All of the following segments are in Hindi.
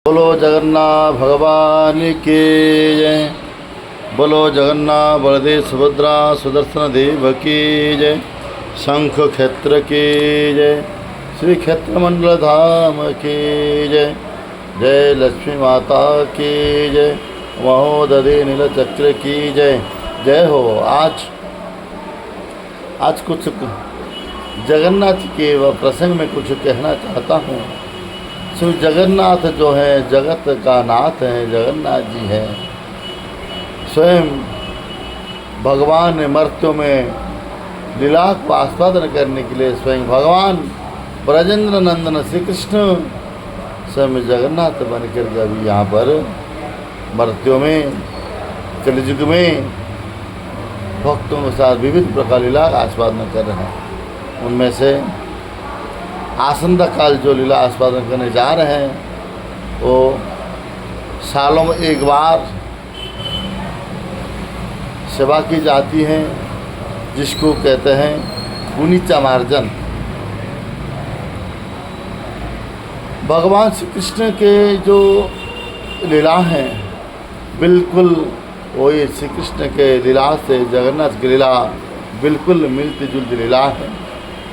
बोलो जगन्नाथ भगवान की जय। बोलो जगन्नाथ बलदेव सुभद्रा सुदर्शन देव की जय। शंख क्षेत्र की जय। श्री क्षेत्र मंडल धाम की जय। जय लक्ष्मी माता की जय। महोदधि नीलचक्र की जय। जय हो। आज कुछ जगन्नाथ के प्रसंग में कुछ कहना चाहता हूँ। श्री जगन्नाथ जो है जगत का नाथ है, जगन्नाथ जी है। स्वयं भगवान ने मर्त्यों में लीला को आस्वादन करने के लिए स्वयं भगवान ब्रजेंद्र नंदन श्री कृष्ण स्वयं जगन्नाथ बनकर के अभी यहाँ पर मर्त्यों में कलयुग में भक्तों के साथ विविध प्रकार लीला का आस्वादन कर रहे हैं। उनमें से आसंदा काल जो लीला आस्वादन करने जा रहे हैं वो सालों में एक बार सेवा की जाती है, जिसको कहते हैं गुनीचा मार्जन। भगवान श्री कृष्ण के जो लीला हैं बिल्कुल वही श्री कृष्ण के लीला से जगन्नाथ की लीला बिल्कुल मिलती जुलती लीला है।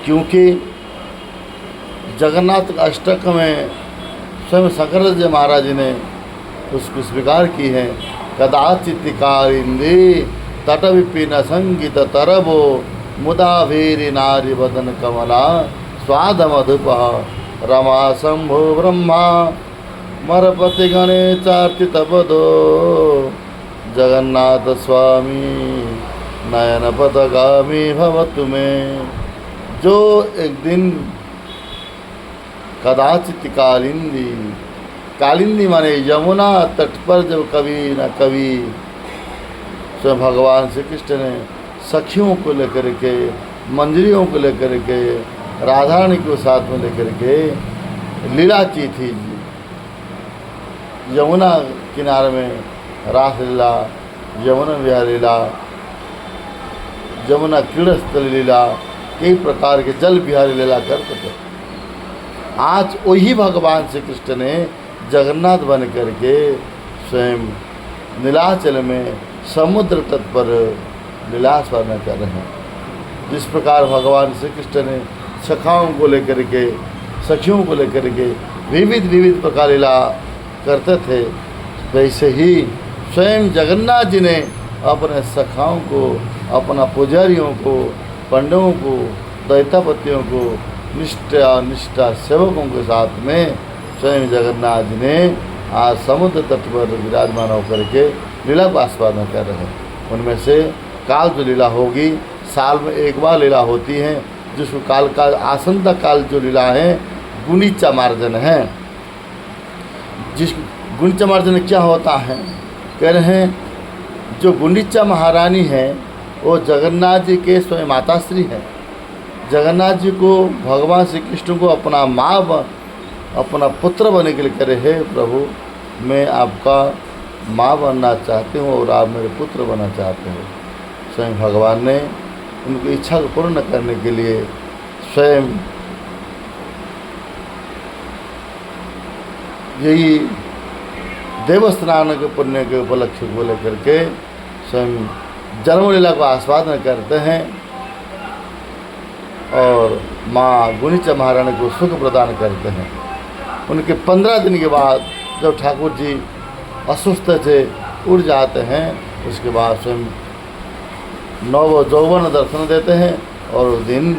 क्योंकि जगन्नाथ अष्टक में स्वयं शंकराचार्य जी महाराज ने उसको स्वीकार की है। कदाचित कारिंदी तट विपिन संगीत तरबो मुदा भीरी नारी बदन कमला स्वाद मधुप रमा शंभो ब्रह्मा मरपति गणे चार्तित पदो जगन्नाथ स्वामी नयन पदगामी भवतु में। जो एक दिन कदाचित कालिंदी, कालिंदी माने यमुना तट पर जब कभी न कभी स्वयं भगवान श्री कृष्ण ने सखियों को लेकर के, मंजरियों को लेकर के, राधा रानी को साथ में लेकर के लीला की थी। यमुना किनारे में रास लीला, यमुना विहार लीला, यमुना क्रीड़ा स्थल लीला, कई प्रकार के जल विहारी लीला करते थे। आज वही भगवान श्री कृष्ण ने जगन्नाथ बन करके स्वयं नीलाचल में समुद्र तट पर लीलास्वादन कर रहे हैं। जिस प्रकार भगवान श्री कृष्ण ने सखाओं को लेकर के, सखियों को लेकर के विविध प्रकार लीला करते थे, वैसे ही स्वयं जगन्नाथ जी ने अपने सखाओं को, अपना पुजारियों को, पंडितों को, दैतापतियों को, निष्ठा सेवकों के साथ में स्वयं जगन्नाथ जी ने आज समुद्र तट पर विराजमान होकर के लीला को आस्वादन कर रहे हैं। उनमें से काल जो लीला होगी, साल में एक बार लीला होती है, जिसको काल का आसंदा काल जो लीला है गुनीचा मार्जन है। जिस गुनीचा मार्जन क्या होता है, कह रहे हैं जो गुनीचा महारानी है वो जगन्नाथ जी के स्वयं माताश्री है। जगन्नाथ जी को भगवान श्री कृष्ण को अपना अपना पुत्र बनने के लिए करे, हे प्रभु मैं आपका माँ बनना चाहती हूँ और आप मेरे पुत्र बनना चाहते हो। स्वयं भगवान ने उनकी इच्छा को पूर्ण करने के लिए स्वयं यही देव स्नान के पुण्य के उपलक्ष्य को लेकर के स्वयं जन्म लीला को आस्वादन करते हैं और माँ गुनीचा महारानी को सुख प्रदान करते हैं। उनके 15 दिन के बाद जब ठाकुर जी अस्वस्थ से उड़ जाते हैं, उसके बाद स्वयं नव यौवन दर्शन देते हैं और उस दिन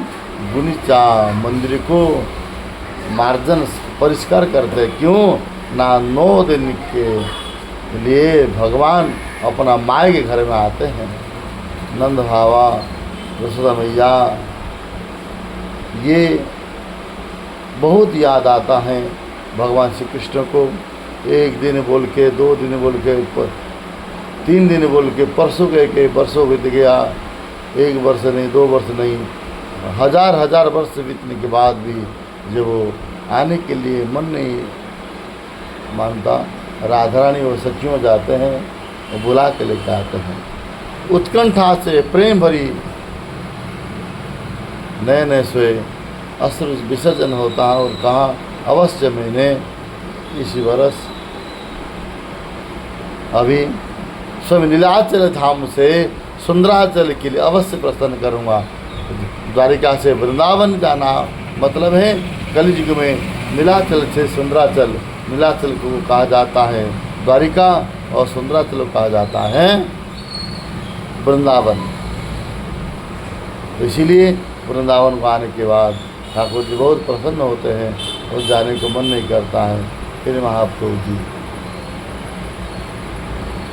गुनीचा मंदिर को मार्जन परिष्कार करते हैं। क्यों ना 9 दिन के लिए भगवान अपना माई के घर में आते हैं। नंद भावा, यशोदा मैया, ये बहुत याद आता है भगवान श्री कृष्ण को। 1 दिन बोल के, 2 दिन बोल के, 3 दिन बोल के, परसों के वर्षों बीत गया। 1 वर्ष नहीं, 2 वर्ष नहीं, हजार वर्ष बीतने के बाद भी जब वो आने के लिए मन नहीं मानता, राधा रानी और सखियों जाते हैं और बुला के लेकर आते हैं। उत्कंठा से प्रेम भरी नए नए सोए अश्रु विसर्जन होता है और कहा अवश्य मैंने इसी वर्ष अभी स्वयं नीलाचल धाम से सुंदराचल के लिए अवश्य प्रस्थान करूँगा। द्वारिका से वृंदावन जाना मतलब है कलयुग में नीलाचल से सुंदराचल, नीलाचल को कहा जाता है द्वारिका और सुंदराचल को कहा जाता है वृंदावन। तो इसीलिए वृंदावन को आने के बाद ठाकुर जी बहुत प्रसन्न होते हैं और जाने को मन नहीं करता है। फिर महाप्रभु जी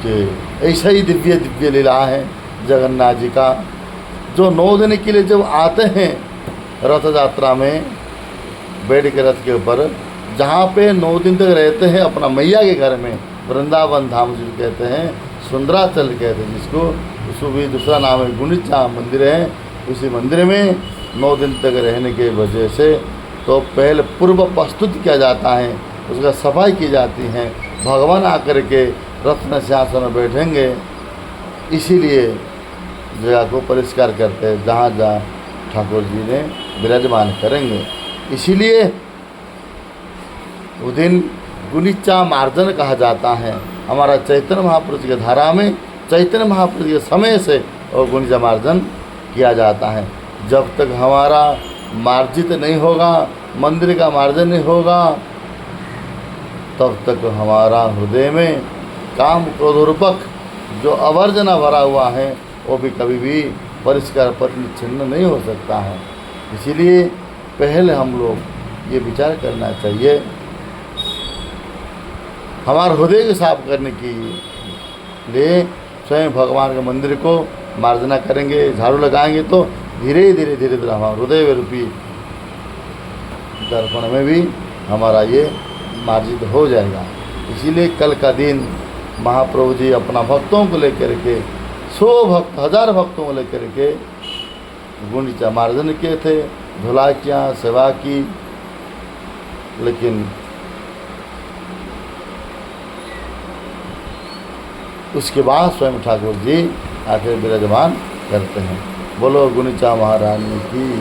के ऐसा ही दिव्य दिव्य लीला है जगन्नाथ जी का, जो 9 दिन के लिए जब आते हैं रथ यात्रा में बैठ के रथ के ऊपर, जहाँ पे 9 दिन तक रहते हैं अपना मैया के घर में, वृंदावन धाम जी कहते हैं, सुंदराचल कहते हैं जिसको, उसको भी दूसरा नाम है गुंडीचा मंदिर है। उसी मंदिर में 9 दिन तक रहने की वजह से तो पहले पूर्व प्रस्तुत किया जाता है, उसका सफाई की जाती है, भगवान आकर के रत्न सिंहासन में बैठेंगे, इसीलिए जगह को परिष्कार करते हैं जहाँ जहाँ ठाकुर जी ने विराजमान करेंगे। इसीलिए उस दिन गुंडीचा मार्जन कहा जाता है। हमारा चैतन्य महापुरुष की धारा में चैतन्य महापुरुष के समय से और गुंडीचा मार्जन किया जाता है। जब तक हमारा मार्जित नहीं होगा, मंदिर का मार्जन नहीं होगा, तब तक हमारा हृदय में काम क्रोधोरूपक जो अवर्जना भरा हुआ है वो भी कभी भी परिष्कार परिच्छिन्न नहीं हो सकता है। इसीलिए पहले हम लोग ये विचार करना चाहिए, हमारे हृदय को साफ करने के लिए स्वयं भगवान के मंदिर को मार्जना करेंगे, झाड़ू लगाएंगे तो धीरे धीरे धीरे धीरे हमारा हृदय रूपी दर्पण में भी हमारा ये मार्जित हो जाएगा। इसीलिए कल का दिन महाप्रभु जी अपना भक्तों को लेकर के 100 भक्त 1000 भक्तों को लेकर के गुंडीचा मार्जन किए थे, धुला किया, सेवा की, लेकिन उसके बाद स्वयं ठाकुर जी आकर विराजमान करते हैं। बोलो गुंडीचा महारानी की।